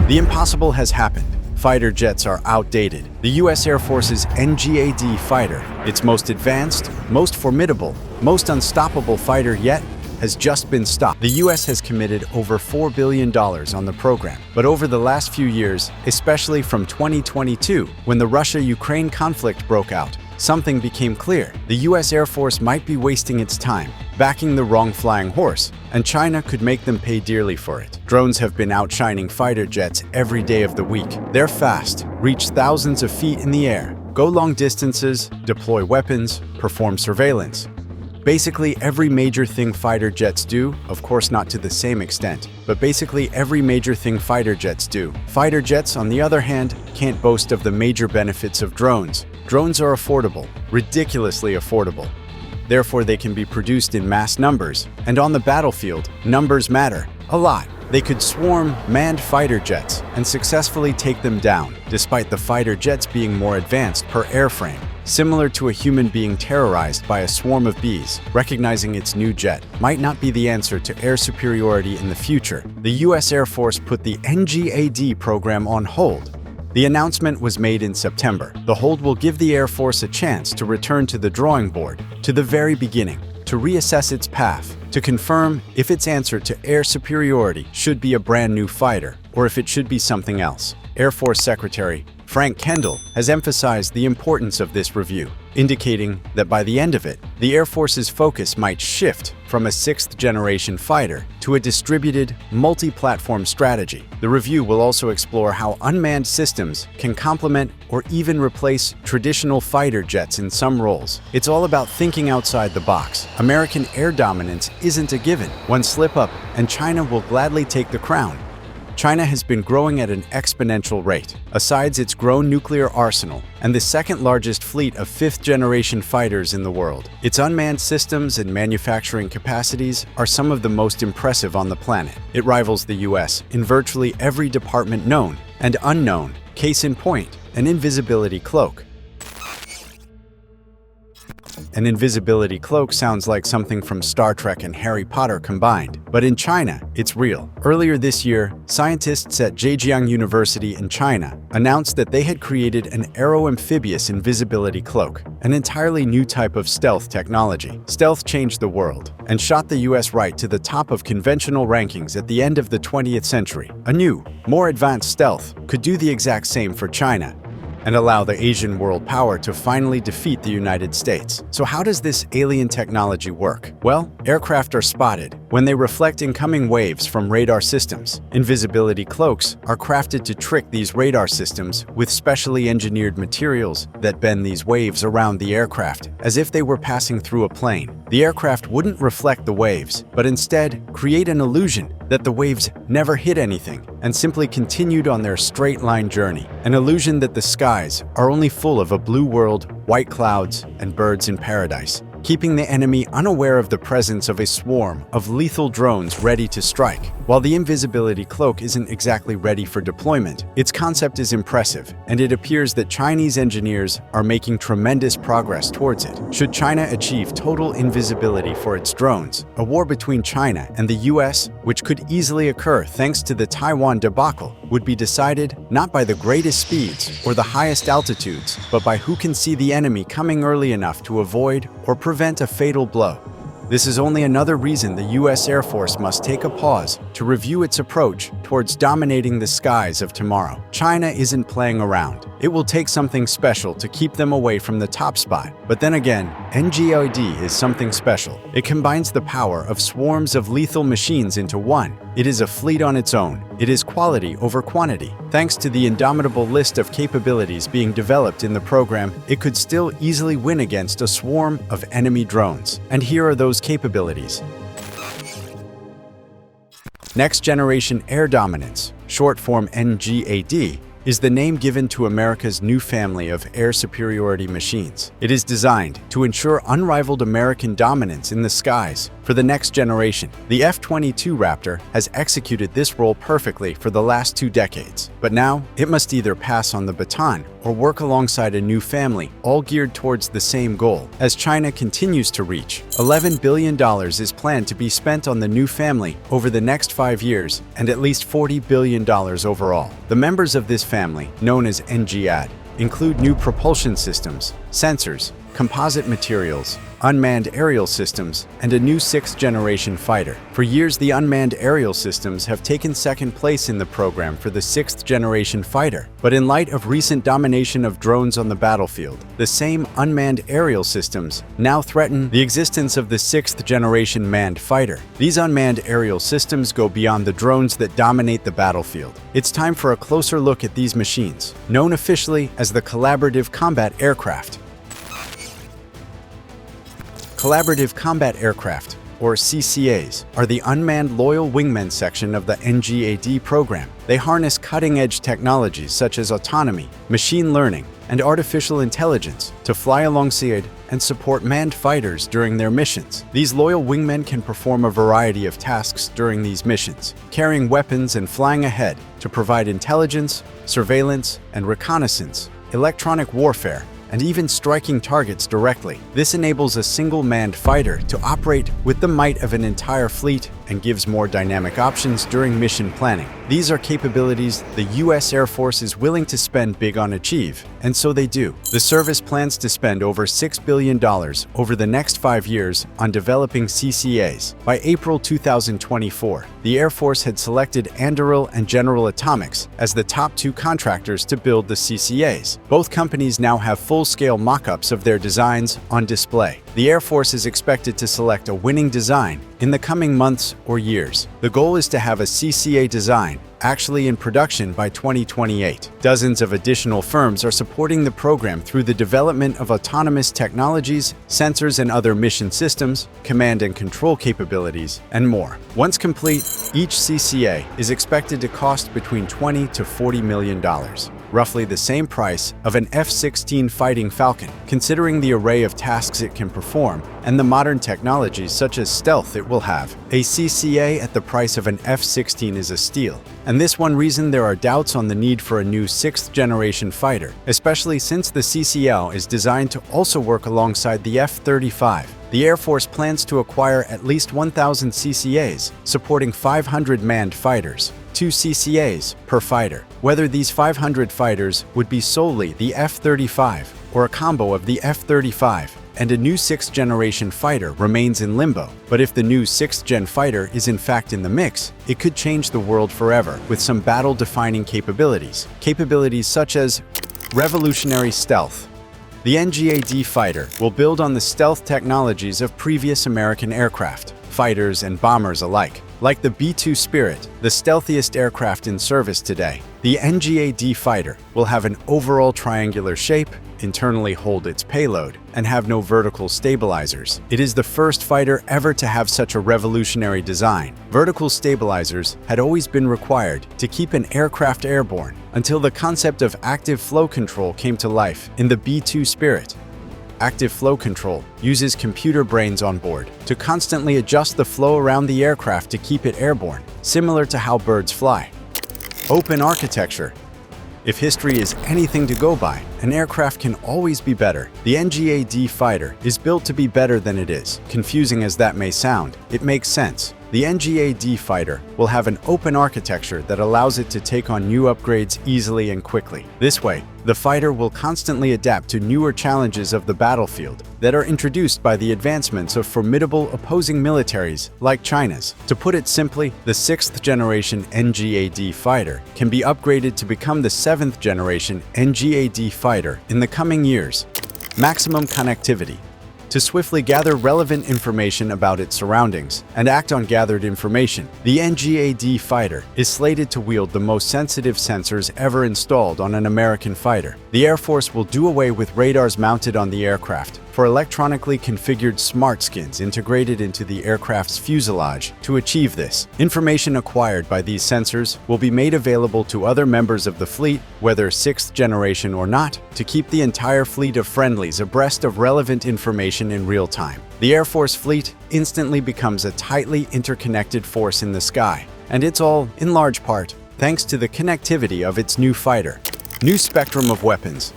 The impossible has happened. Fighter jets are outdated. The U.S. Air Force's NGAD fighter, its most advanced, most formidable, most unstoppable fighter yet, has just been stopped. The U.S. has committed over $4 billion on the program. But over the last few years, especially from 2022, when the Russia-Ukraine conflict broke out, something became clear. The U.S. Air Force might be wasting its time, backing the wrong flying horse, and China could make them pay dearly for it. Drones have been outshining fighter jets every day of the week. They're fast, reach thousands of feet in the air, go long distances, deploy weapons, perform surveillance. Basically every major thing fighter jets do, of course not to the same extent, but basically every major thing fighter jets do. Fighter jets, on the other hand, can't boast of the major benefits of drones. Drones are affordable, ridiculously affordable. Therefore, they can be produced in mass numbers, and on the battlefield, numbers matter a lot. They could swarm manned fighter jets and successfully take them down, despite the fighter jets being more advanced per airframe. Similar to a human being terrorized by a swarm of bees, recognizing its new jet might not be the answer to air superiority in the future. The U.S. Air Force put the NGAD program on hold. The announcement was made in September. The hold will give the Air Force a chance to return to the drawing board, to the very beginning, to reassess its path, to confirm if its answer to air superiority should be a brand new fighter or if it should be something else. Air Force Secretary Frank Kendall has emphasized the importance of this review, indicating that by the end of it, the Air Force's focus might shift from a sixth-generation fighter to a distributed, multi-platform strategy. The review will also explore how unmanned systems can complement or even replace traditional fighter jets in some roles. It's all about thinking outside the box. American air dominance isn't a given. One slip up, and China will gladly take the crown. China has been growing at an exponential rate. Aside its grown nuclear arsenal and the second-largest fleet of fifth-generation fighters in the world, its unmanned systems and manufacturing capacities are some of the most impressive on the planet. It rivals the U.S. in virtually every department known and unknown. Case in point, an invisibility cloak. An invisibility cloak sounds like something from Star Trek and Harry Potter combined, but in China, it's real. Earlier this year, scientists at Zhejiang University in China announced that they had created an aero-amphibious invisibility cloak, an entirely new type of stealth technology. Stealth changed the world and shot the US right to the top of conventional rankings at the end of the 20th century. A new, more advanced stealth could do the exact same for China and allow the Asian world power to finally defeat the United States. So how does this alien technology work? Well, aircraft are spotted when they reflect incoming waves from radar systems. Invisibility cloaks are crafted to trick these radar systems with specially engineered materials that bend these waves around the aircraft, as if they were passing through a plane. The aircraft wouldn't reflect the waves, but instead create an illusion that the waves never hit anything and simply continued on their straight-line journey. An illusion that the skies are only full of a blue world, white clouds, and birds in paradise, keeping the enemy unaware of the presence of a swarm of lethal drones ready to strike. While the invisibility cloak isn't exactly ready for deployment, its concept is impressive, and it appears that Chinese engineers are making tremendous progress towards it. Should China achieve total invisibility for its drones, a war between China and the US, which could easily occur thanks to the Taiwan debacle, would be decided not by the greatest speeds or the highest altitudes, but by who can see the enemy coming early enough to avoid or prevent a fatal blow. This is only another reason the U.S. Air Force must take a pause to review its approach towards dominating the skies of tomorrow. China isn't playing around. It will take something special to keep them away from the top spot. But then again, NGAD is something special. It combines the power of swarms of lethal machines into one. It is a fleet on its own. It is quality over quantity. Thanks to the indomitable list of capabilities being developed in the program, it could still easily win against a swarm of enemy drones. And here are those capabilities. Next Generation Air Dominance, short form NGAD, is the name given to America's new family of air superiority machines. It is designed to ensure unrivaled American dominance in the skies for the next generation. The F-22 Raptor has executed this role perfectly for the last 2 decades. But now, it must either pass on the baton or work alongside a new family, all geared towards the same goal. As China continues to reach, $11 billion is planned to be spent on the new family over the next 5 years, and at least $40 billion overall. The members of this family, known as NGAD, include new propulsion systems, sensors, composite materials, unmanned aerial systems, and a new 6th-generation fighter. For years, the unmanned aerial systems have taken second place in the program for the 6th-generation fighter. But in light of recent domination of drones on the battlefield, the same unmanned aerial systems now threaten the existence of the 6th-generation manned fighter. These unmanned aerial systems go beyond the drones that dominate the battlefield. It's time for a closer look at these machines, known officially as the Collaborative Combat Aircraft. Collaborative Combat Aircraft, or CCAs, are the Unmanned Loyal Wingmen section of the NGAD program. They harness cutting-edge technologies such as autonomy, machine learning, and artificial intelligence to fly alongside and support manned fighters during their missions. These loyal wingmen can perform a variety of tasks during these missions, carrying weapons and flying ahead to provide intelligence, surveillance, and reconnaissance, electronic warfare, and even striking targets directly. This enables a single manned fighter to operate with the might of an entire fleet and gives more dynamic options during mission planning. These are capabilities the U.S. Air Force is willing to spend big on achieve, and so they do. The service plans to spend over $6 billion over the next 5 years on developing CCAs. By April 2024, the Air Force had selected Anduril and General Atomics as the top 2 contractors to build the CCAs. Both companies now have full-scale mock-ups of their designs on display. The Air Force is expected to select a winning design in the coming months or years. The goal is to have a CCA design actually in production by 2028. Dozens of additional firms are supporting the program through the development of autonomous technologies, sensors and other mission systems, command and control capabilities, and more. Once complete, each CCA is expected to cost between $20 to $40 million. Roughly the same price of an F-16 Fighting Falcon, considering the array of tasks it can perform and the modern technologies such as stealth it will have. A CCA at the price of an F-16 is a steal, and this one reason there are doubts on the need for a new 6th-generation fighter, especially since the CCL is designed to also work alongside the F-35. The Air Force plans to acquire at least 1,000 CCAs, supporting 500 manned fighters. 2 CCAs per fighter. Whether these 500 fighters would be solely the F-35 or a combo of the F-35 and a new 6th-generation fighter remains in limbo. But if the new 6th-gen fighter is in fact in the mix, it could change the world forever with some battle-defining capabilities. Capabilities such as revolutionary stealth. The NGAD fighter will build on the stealth technologies of previous American aircraft, fighters and bombers alike. Like the B-2 Spirit, the stealthiest aircraft in service today, the NGAD fighter will have an overall triangular shape, internally hold its payload, and have no vertical stabilizers. It is the first fighter ever to have such a revolutionary design. Vertical stabilizers had always been required to keep an aircraft airborne until the concept of active flow control came to life in the B-2 Spirit. Active flow control uses computer brains on board to constantly adjust the flow around the aircraft to keep it airborne, similar to how birds fly. Open architecture. If history is anything to go by, an aircraft can always be better. The NGAD fighter is built to be better than it is. Confusing as that may sound, it makes sense. The NGAD fighter will have an open architecture that allows it to take on new upgrades easily and quickly. This way, the fighter will constantly adapt to newer challenges of the battlefield that are introduced by the advancements of formidable opposing militaries like China's. To put it simply, the 6th-generation NGAD fighter can be upgraded to become the 7th-generation NGAD fighter in the coming years. Maximum connectivity. To swiftly gather relevant information about its surroundings and act on gathered information, the NGAD fighter is slated to wield the most sensitive sensors ever installed on an American fighter. The Air Force will do away with radars mounted on the aircraft for electronically configured smart skins integrated into the aircraft's fuselage to achieve this. Information acquired by these sensors will be made available to other members of the fleet, whether 6th generation or not, to keep the entire fleet of friendlies abreast of relevant information in real time. The Air Force fleet instantly becomes a tightly interconnected force in the sky, and it's all, in large part, thanks to the connectivity of its new fighter. New spectrum of weapons.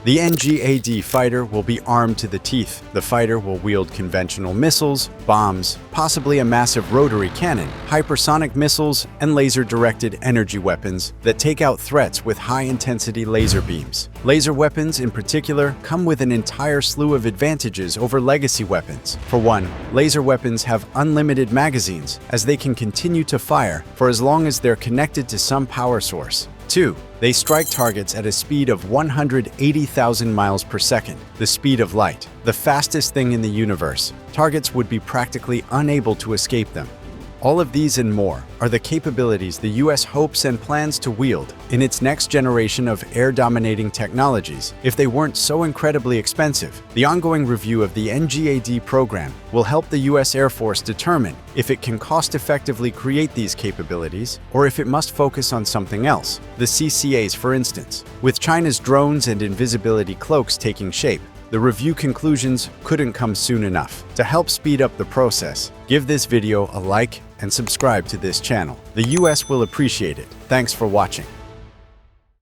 The NGAD fighter will be armed to the teeth. The fighter will wield conventional missiles, bombs, possibly a massive rotary cannon, hypersonic missiles, and laser-directed energy weapons that take out threats with high-intensity laser beams. Laser weapons, in particular, come with an entire slew of advantages over legacy weapons. For one, laser weapons have unlimited magazines, as they can continue to fire for as long as they're connected to some power source. 2. They strike targets at a speed of 180,000 miles per second, the speed of light, the fastest thing in the universe. Targets would be practically unable to escape them. All of these and more are the capabilities the U.S. hopes and plans to wield in its next generation of air-dominating technologies if they weren't so incredibly expensive. The ongoing review of the NGAD program will help the U.S. Air Force determine if it can cost-effectively create these capabilities or if it must focus on something else, the CCAs for instance. With China's drones and invisibility cloaks taking shape, the review conclusions couldn't come soon enough. To help speed up the process, give this video a like and subscribe to this channel. The US will appreciate it. Thanks for watching.